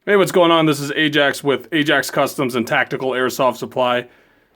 Hey, what's going on? This is Ajax with Ajax Customs and Tactical Airsoft Supply.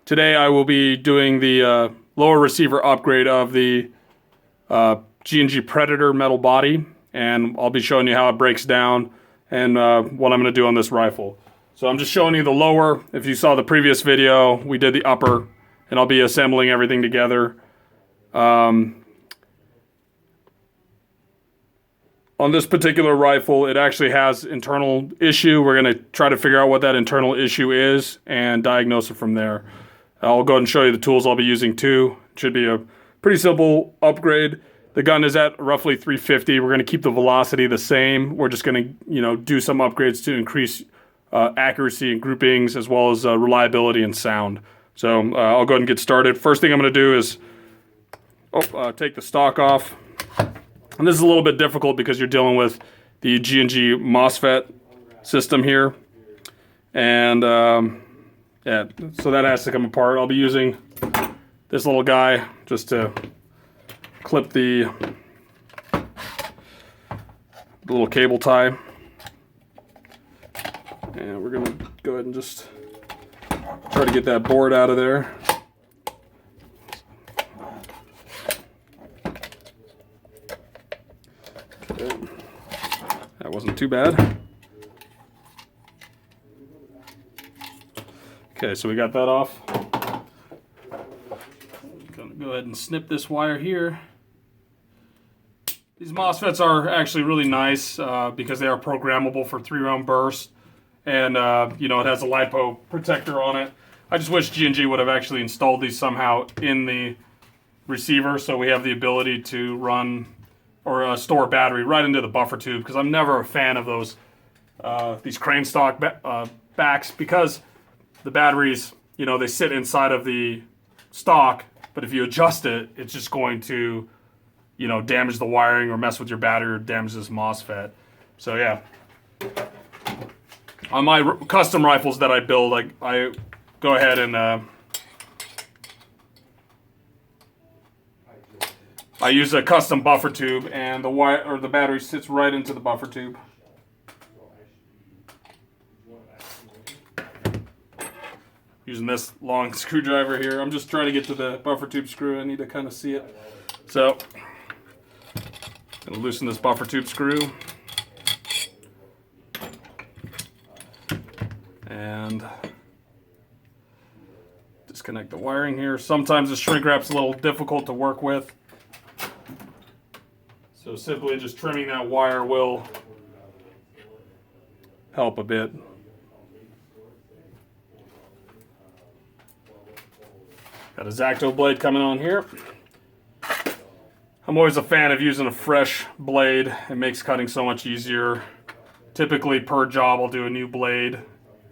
Today I will be doing the lower receiver upgrade of the G&G Predator metal body, and I'll be showing you how it breaks down and what I'm going to do on this rifle. So I'm just showing you the lower. If you saw the previous video, we did the upper, and I'll be assembling everything together. On this particular rifle, it actually has internal issue. We're going to try to figure out what that internal issue is and diagnose it from there. I'll go ahead and show you the tools I'll be using too. It should be a pretty simple upgrade. The gun is at roughly 350. We're going to keep the velocity the same. We're just going to, do some upgrades to increase accuracy and groupings as well as reliability and sound. So I'll go ahead and get started. First thing I'm going to do is take the stock off. And this is a little bit difficult because you're dealing with the G&G MOSFET system here. And yeah, so that has to come apart. I'll be using this little guy just to clip the little cable tie. And we're going to go ahead and just try to get that board out of there. That wasn't too bad. Okay, so we got that off. Gonna go ahead and snip this wire here. These MOSFETs are actually really nice because they are programmable for 3-round bursts, and it has a LiPo protector on it. I just wish G&G would have actually installed these somehow in the receiver so we have the ability to run or store a battery right into the buffer tube, because I'm never a fan of those these crane stock backs, because the batteries, they sit inside of the stock, but if you adjust it, it's just going to, damage the wiring or mess with your battery or damage this MOSFET. So yeah, on my custom rifles that I build, I go ahead and I use a custom buffer tube, and the wire or the battery sits right into the buffer tube. Using this long screwdriver here. I'm just trying to get to the buffer tube screw. I need to kind of see it. So, gonna loosen this buffer tube screw. And disconnect the wiring here. Sometimes the shrink wrap's a little difficult to work with. So simply just trimming that wire will help a bit. Got a X-Acto blade coming on here. I'm always a fan of using a fresh blade. It makes cutting so much easier. Typically per job I'll do a new blade.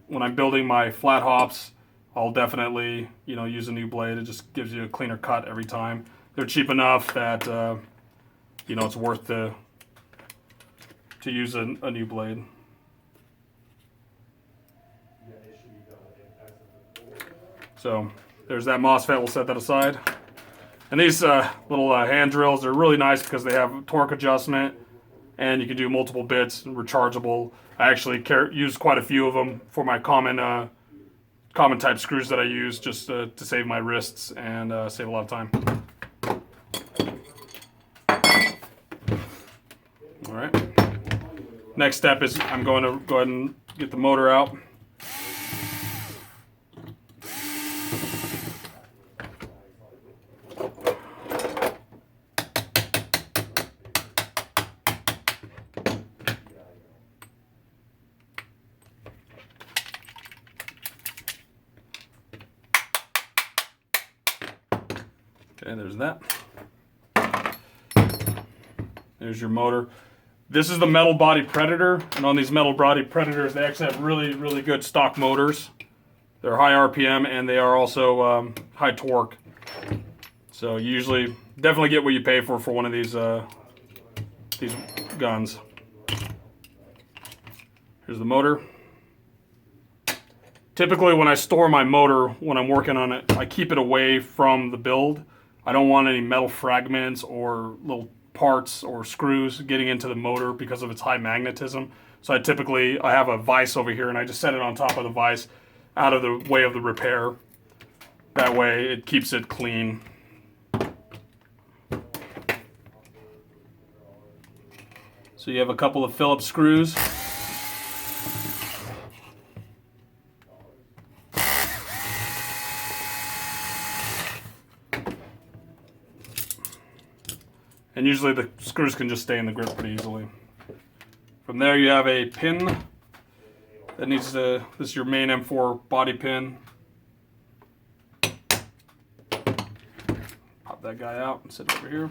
When I'm building my flat hops, I'll definitely use a new blade. It just gives you a cleaner cut every time. They're cheap enough that it's worth to use a new blade. So there's that MOSFET. We'll set that aside. And these little hand drills are really nice because they have torque adjustment, and you can do multiple bits and rechargeable. I actually use quite a few of them for my common type screws that I use, just to save my wrists and save a lot of time. All right. Next step is I'm going to go ahead and get the motor out. Okay, there's that. There's your motor. This is the metal body Predator, and on these metal body Predators, they actually have really, really good stock motors. They're high RPM, and they are also high torque. So you usually definitely get what you pay for one of these guns. Here's the motor. Typically when I store my motor, when I'm working on it, I keep it away from the build. I don't want any metal fragments or little parts or screws getting into the motor because of its high magnetism. So I have a vise over here, and I just set it on top of the vise out of the way of the repair. That way it keeps it clean. So you have a couple of Phillips screws. And usually the screws can just stay in the grip pretty easily. From there you have a pin that needs to, this is your main M4 body pin. Pop that guy out and sit it over here.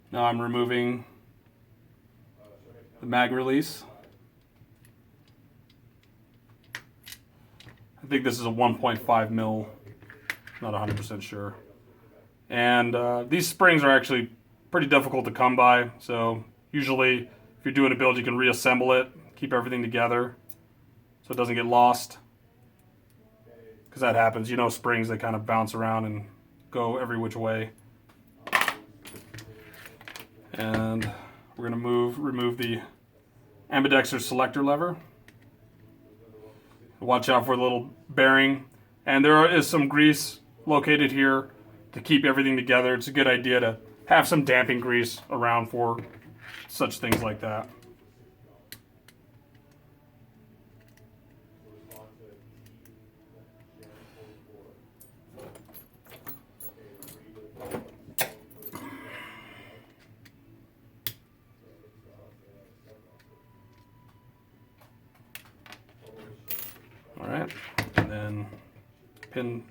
Now I'm removing the mag release. I think this is a 1.5 mil, not 100% sure. And these springs are actually pretty difficult to come by, so usually if you're doing a build you can reassemble it, keep everything together so it doesn't get lost. Because that happens, you know, springs, they kind of bounce around and go every which way. And we're going to remove the ambidextrous selector lever. Watch out for the little bearing. And there is some grease located here to keep everything together. It's a good idea to have some damping grease around for such things like that. Alright, and then pin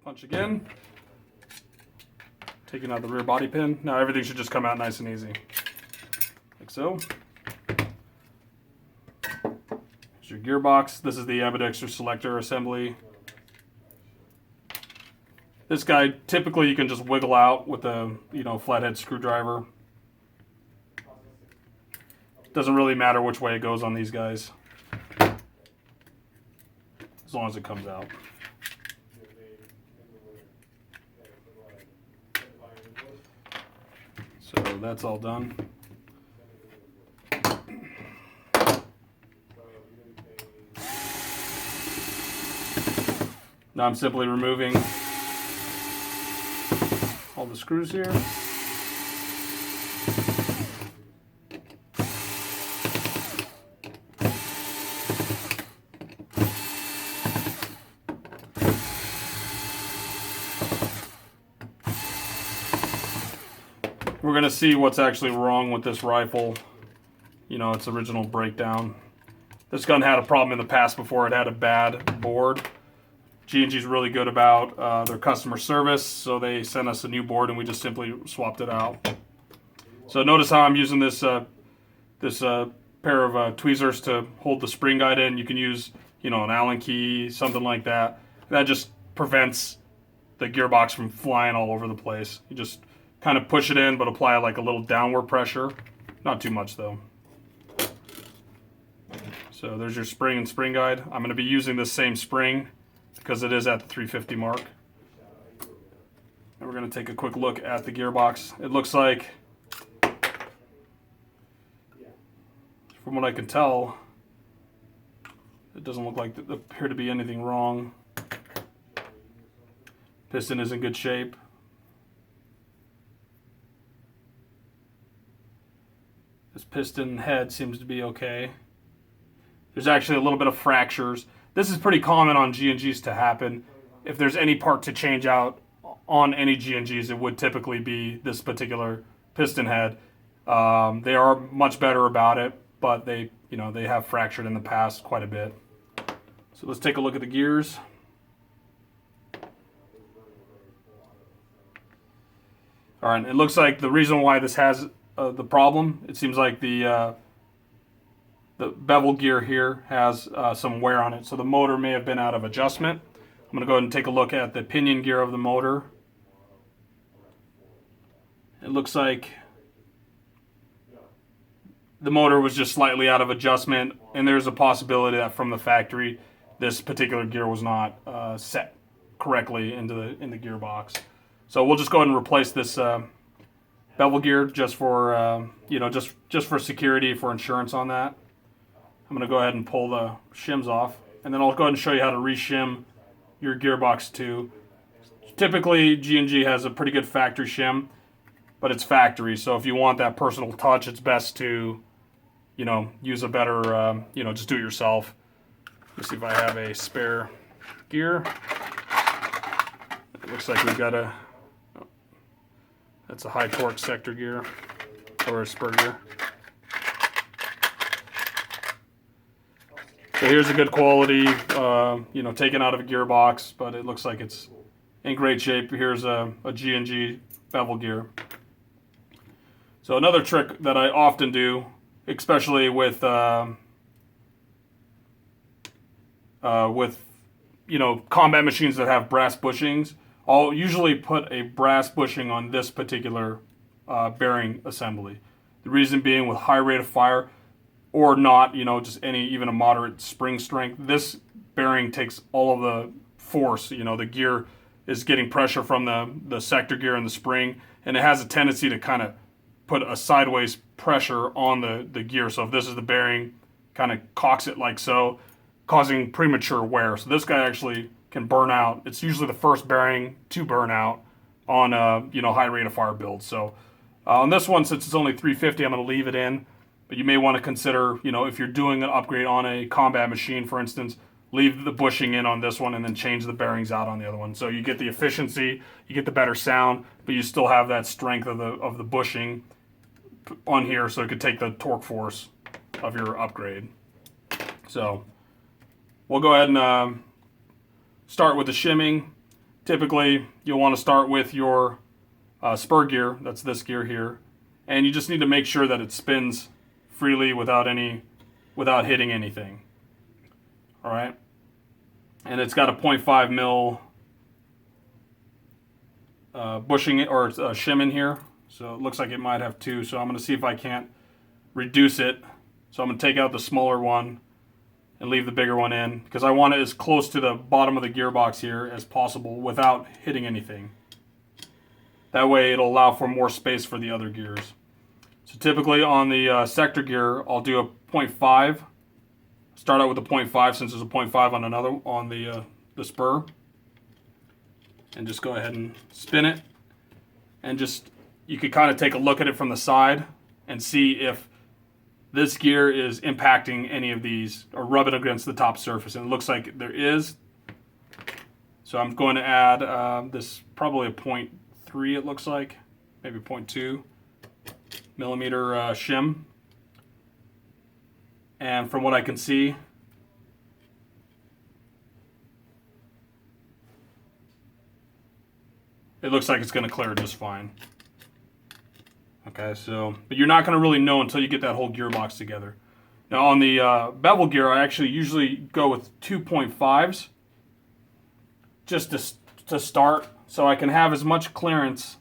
punch again, taking out the rear body pin. Now everything should just come out nice and easy, like so. Here's your gearbox. This is the ambidextrous selector assembly. This guy, typically you can just wiggle out with a, you know, flathead screwdriver. Doesn't really matter which way it goes on these guys, as long as it comes out. So that's all done. Now I'm simply removing all the screws here. We're going to see what's actually wrong with this rifle, you know, its original breakdown. This gun had a problem in the past before. It had a bad board. G&G's really good about their customer service, so they sent us a new board and we just simply swapped it out. So notice how I'm using this pair of tweezers to hold the spring guide in. You can use, you know, an Allen key, something like that. That just prevents the gearbox from flying all over the place. You just kind of push it in, but apply like a little downward pressure. Not too much though. So there's your spring and spring guide. I'm going to be using this same spring because it is at the 350 mark. And we're going to take a quick look at the gearbox. It looks like, from what I can tell, it doesn't look like there appear to be anything wrong. Piston is in good shape. This piston head seems to be okay. There's actually a little bit of fractures. This is pretty common on G&Gs to happen. If there's any part to change out on any G&Gs, it would typically be this particular piston head. They are much better about it, but they have fractured in the past quite a bit. So let's take a look at the gears. All right, it looks like the reason why this has the problem, it seems like the bevel gear here has some wear on it, so the motor may have been out of adjustment. I'm going to go ahead and take a look at the pinion gear of the motor. It looks like the motor was just slightly out of adjustment, and there's a possibility that from the factory this particular gear was not set correctly in the gearbox. So we'll just go ahead and replace this bevel gear just for just for security, for insurance on that. I'm going to go ahead and pull the shims off, and then I'll go ahead and show you how to reshim your gearbox too. Typically, G&G has a pretty good factory shim, but it's factory, so if you want that personal touch, it's best to, use a better, just do it yourself. Let's see if I have a spare gear. It looks like we've got that's a high torque sector gear, or a spur gear. So here's a good quality, taken out of a gearbox, but it looks like it's in great shape. Here's a G&G bevel gear. So another trick that I often do, especially with combat machines that have brass bushings, I'll usually put a brass bushing on this particular bearing assembly. The reason being, with high rate of fire, or not, just even a moderate spring strength, this bearing takes all of the force. The gear is getting pressure from the sector gear and the spring, and it has a tendency to kind of put a sideways pressure on the gear. So if this is the bearing, kind of cocks it like so, causing premature wear. So this guy actually can burn out. It's usually the first bearing to burn out on high rate of fire builds. So on this one, since it's only 350, I'm going to leave it in. But you may want to consider, if you're doing an upgrade on a combat machine, for instance, leave the bushing in on this one and then change the bearings out on the other one. So you get the efficiency, you get the better sound, but you still have that strength of the bushing on here, so it could take the torque force of your upgrade. So we'll go ahead and start with the shimming. Typically, you'll want to start with your spur gear. That's this gear here, and you just need to make sure that it spins freely without hitting anything. All right, and it's got a 0.5 mil bushing or shim in here, so it looks like it might have two. So I'm going to see if I can't reduce it. So I'm going to take out the smaller one and leave the bigger one in, because I want it as close to the bottom of the gearbox here as possible without hitting anything. That way it'll allow for more space for the other gears. So typically on the sector gear, I'll do a 0.5. Start out with a 0.5, since there's a 0.5 on the spur. And just go ahead and spin it. And you could kind of take a look at it from the side and see if this gear is impacting any of these or rubbing against the top surface. And it looks like there is. So I'm going to add this, probably a 0.3 it looks like, maybe 0.2 millimeter shim. And from what I can see, it looks like it's going to clear just fine. Okay, but you're not going to really know until you get that whole gearbox together. Now on the bevel gear, I actually usually go with 2.5s just to start, so I can have as much clearance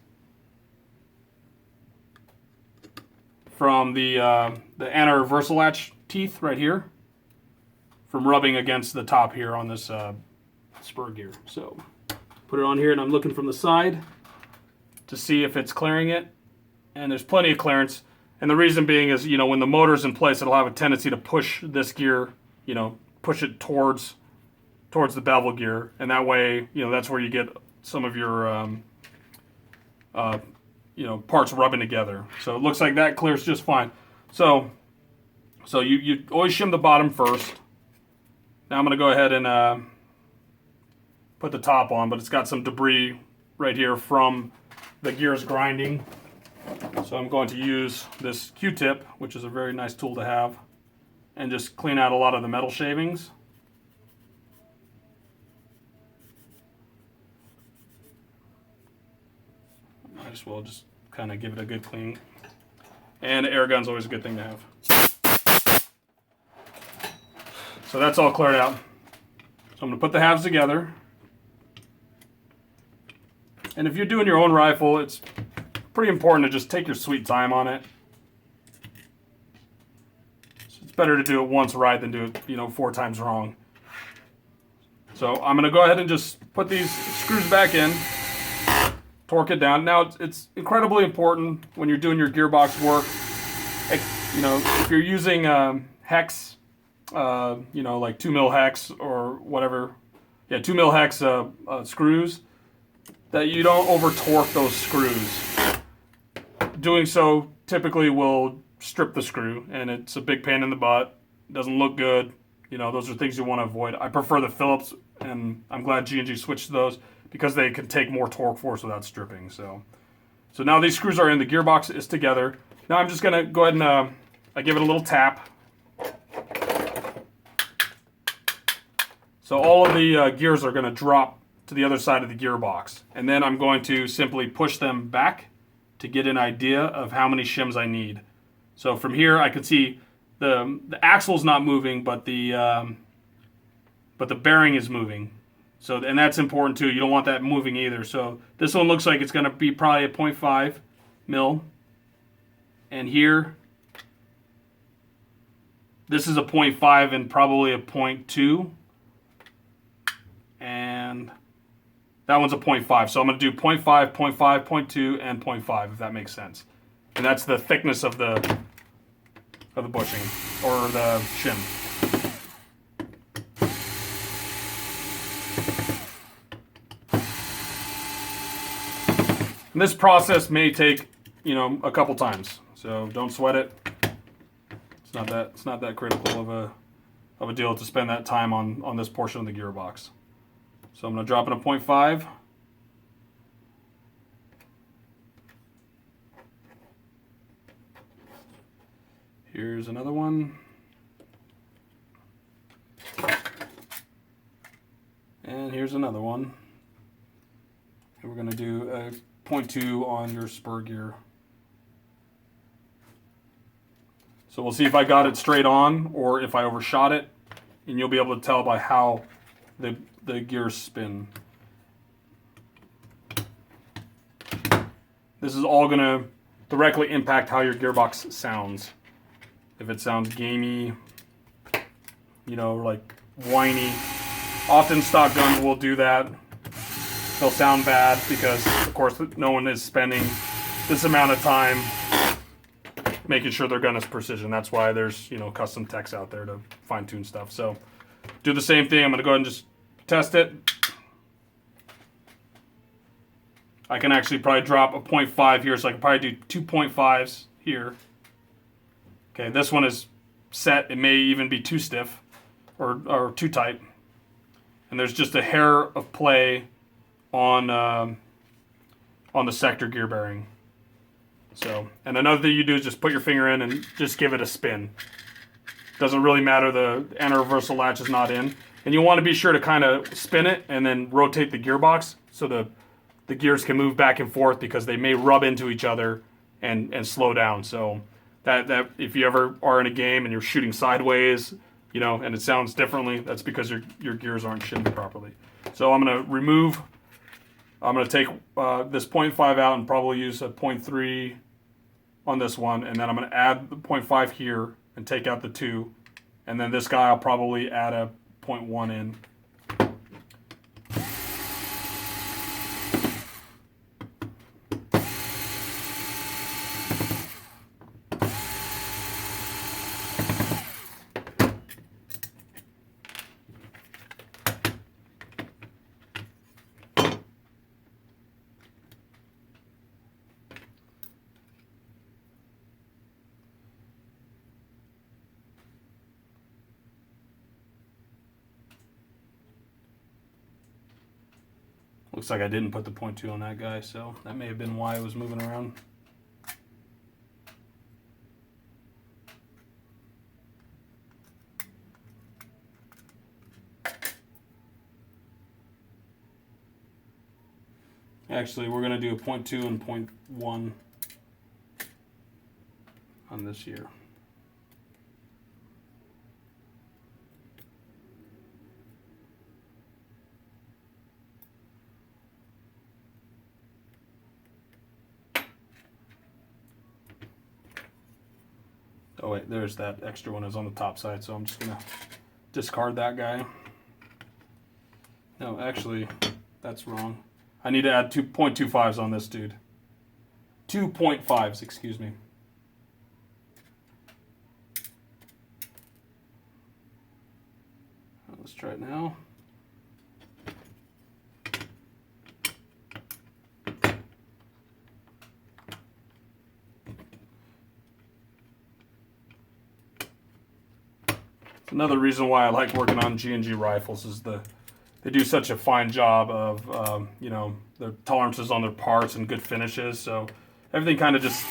from the anti-reversal latch teeth right here from rubbing against the top here on this spur gear. So put it on here, and I'm looking from the side to see if it's clearing it, and there's plenty of clearance. And the reason being is, when the motor's in place, it'll have a tendency to push this gear, push it towards the bevel gear, and that way, that's where you get some of your parts rubbing together. So it looks like that clears just fine. So you always shim the bottom first. Now I'm going to go ahead and put the top on, but it's got some debris right here from the gears grinding. So I'm going to use this Q-tip, which is a very nice tool to have, and just clean out a lot of the metal shavings. Might as well just kind of give it a good clean. And an air gun's always a good thing to have. So that's all cleared out. So I'm going to put the halves together. And if you're doing your own rifle, it's pretty important to just take your sweet time on it. So it's better to do it once right than do it, 4 times wrong. So I'm going to go ahead and just put these screws back in, torque it down. Now it's incredibly important when you're doing your gearbox work. You know, if you're using hex, you know, like 2mm hex or whatever, yeah, 2mm hex screws, that you don't over torque those screws. Doing so typically will strip the screw, and it's a big pain in the butt. It doesn't look good. You know, those are things you want to avoid. I prefer the Phillips, and I'm glad G&G switched to those because they can take more torque force without stripping. So now these screws are in. The gearbox is together. Now I'm just gonna go ahead and I give it a little tap. So all of the gears are gonna drop to the other side of the gearbox, and then I'm going to simply push them back to get an idea of how many shims I need. So from here I can see the axle's not moving, but the bearing is moving. So, and that's important too. You don't want that moving either. So this one looks like it's going to be probably a 0.5 mil. And here, this is a 0.5 and probably a 0.2. And that one's a 0.5. So I'm going to do 0.5, 0.5, 0.2, and 0.5, if that makes sense. And that's the thickness of the bushing, or the shim. And this process may take, you know, a couple times, so don't sweat it. It's not that critical of a deal to spend that time on this portion of the gearbox. So I'm going to drop in a 0.5. Here's another one. And here's another one. And we're going to do a 0.2 on your spur gear. So we'll see if I got it straight on or if I overshot it, and you'll be able to tell by how the gears spin. This is all going to directly impact how your gearbox sounds. If it sounds gamey, you know, like whiny. Often stock guns will do that. They'll sound bad because, of course, no one is spending this amount of time making sure their gun is precision. That's why there's, you know, custom techs out there to fine-tune stuff. So do the same thing. I'm going to go ahead and just test it. I can actually probably drop a 0.5 here, so I can probably do 2 0.5s here. Okay, this one is set. It may even be too stiff or too tight. And there's just a hair of play on the sector gear bearing. So, and another thing you do is just put your finger in and just give it a spin. Doesn't really matter, the anti-reversal latch is not in. And you want to be sure to kind of spin it and then rotate the gearbox so the gears can move back and forth, because they may rub into each other and slow down. So that if you ever are in a game and you're shooting sideways, you know, and it sounds differently, that's because your gears aren't shimmed properly. So I'm going to take this 0.5 out and probably use a 0.3 on this one, and then I'm going to add the 0.5 here and take out the 2, and then this guy I'll probably add a 0.1 in. Looks like I didn't put the 0.2 on that guy, so that may have been why it was moving around. Actually, we're going to do a 0.2 and 0.1 on this here. Oh wait, there's that extra one is on the top side, so I'm just going to discard that guy. No, actually, that's wrong. I need to add 2.25s on this dude. 2.5s, excuse me. Let's try it now. Another reason why I like working on G&G rifles is they do such a fine job of you know, their tolerances on their parts and good finishes. So everything kind of just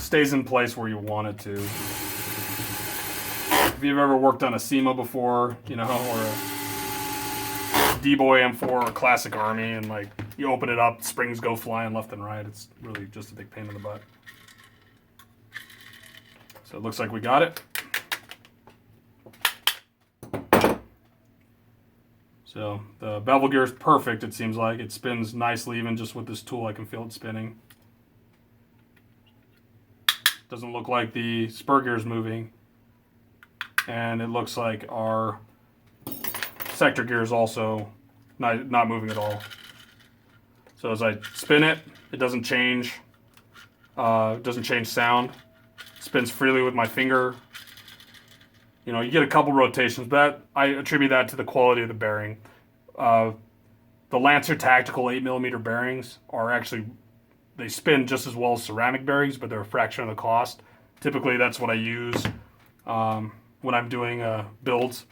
stays in place where you want it to. If you've ever worked on a SEMA before, you know, or a D-Boy M4 or a classic Army, and like you open it up, springs go flying left and right, it's really just a big pain in the butt. So it looks like we got it. So the bevel gear is perfect, it seems like. It spins nicely, even just with this tool I can feel it spinning. Doesn't look like the spur gear is moving. And it looks like our sector gear is also not moving at all. So as I spin it, it doesn't change. It doesn't change sound. It spins freely with my finger. You know, you get a couple rotations, but I attribute that to the quality of the bearing. The Lancer Tactical 8mm bearings are actually, they spin just as well as ceramic bearings, but they're a fraction of the cost. Typically, that's what I use when I'm doing builds.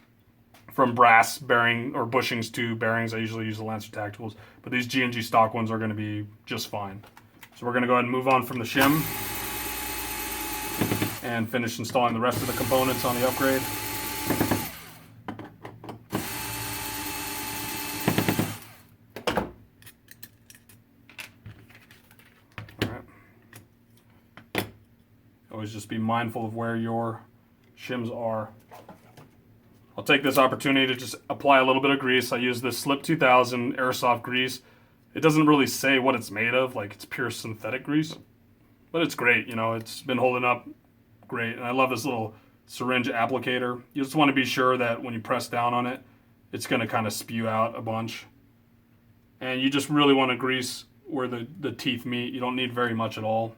From brass bearing or bushings to bearings, I usually use the Lancer Tacticals, but these G&G stock ones are going to be just fine. So we're going to go ahead and move on from the shim and finish installing the rest of the components on the upgrade. Alright. Always just be mindful of where your shims are. I'll take this opportunity to just apply a little bit of grease. I use this Slip 2000 airsoft grease. It doesn't really say what it's made of, like it's pure synthetic grease, but it's great. You know, it's been holding up great, and I love this little syringe applicator. You just want to be sure that when you press down on it, it's going to kind of spew out a bunch. And you just really want to grease where the teeth meet. You don't need very much at all.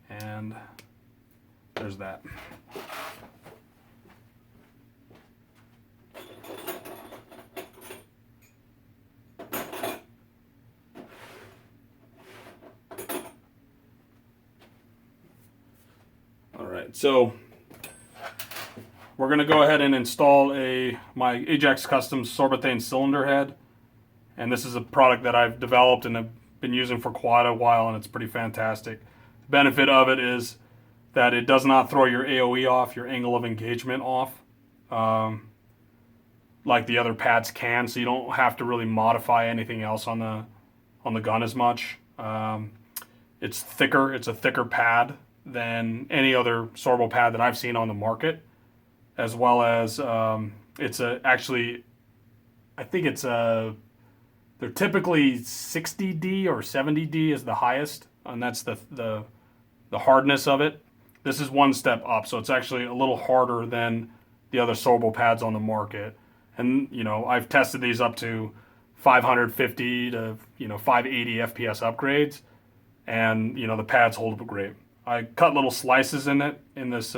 And there's that. So we're going to go ahead and install my Ajax Custom Sorbethane cylinder head, and this is a product that I've developed and have been using for quite a while, and it's pretty fantastic. The benefit of it is that it does not throw your AOE off, your angle of engagement off, like the other pads can, so you don't have to really modify anything else on the gun as much. It's thicker, it's a thicker pad than any other Sorbo pad that I've seen on the market, as well as it's actually, I think it's they're typically 60D or 70D is the highest, and that's the hardness of it. This is one step up, so it's actually a little harder than the other Sorbo pads on the market. And you know, I've tested these up to 550 to 580 FPS upgrades, and you know, the pads hold up great. I cut little slices in this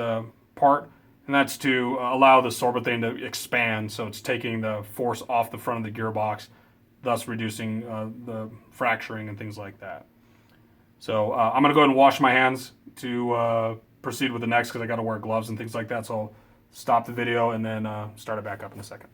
part, and that's to allow the sorbethane to expand, so it's taking the force off the front of the gearbox, thus reducing the fracturing and things like that. So I'm going to go ahead and wash my hands to proceed with the next, because I got to wear gloves and things like that, so I'll stop the video and then start it back up in a second.